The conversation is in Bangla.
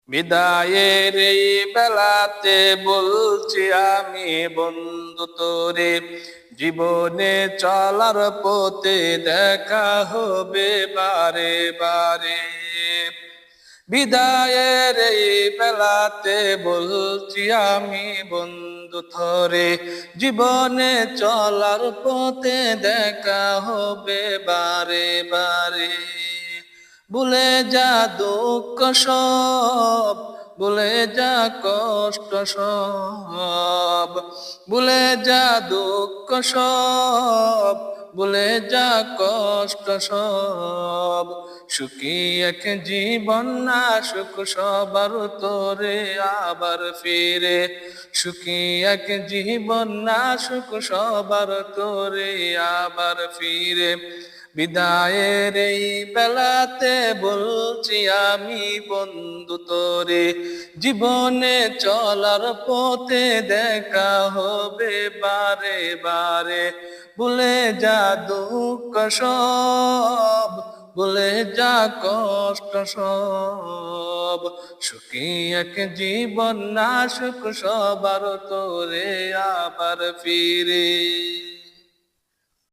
বিদায়ের এই বেলাতে বলছি আমি বন্ধু তোরে, জীবনে চলার পথে দেখা হবে বারে বারে। বিদায়ের এই বেলাতে বলছি আমি বন্ধু তোরে, জীবনে চলার পথে দেখা হবে বারে বারে। ভুলে যা দুঃখ সব, ভুলে যা কষ্ট সব, ভুলে যা দুঃখ সব, ভুলে যা কষ্ট সব। সুখী এক জীবন না সুখ সবার তোরে আবার ফিরে, সুখী এক জীবন না সুখ সবার তোরে আবার ফিরে। বিদায়ের এই বেলাতে বলছি আমি বন্ধু তোরে, জীবনে চলার পথে দেখা হবে বারে বারে। ভুলে যা দুঃখ সব, ভুলে যা কষ্ট সব। সুখী এক জীবন না সুখ সবার তোরে আবার ফিরে।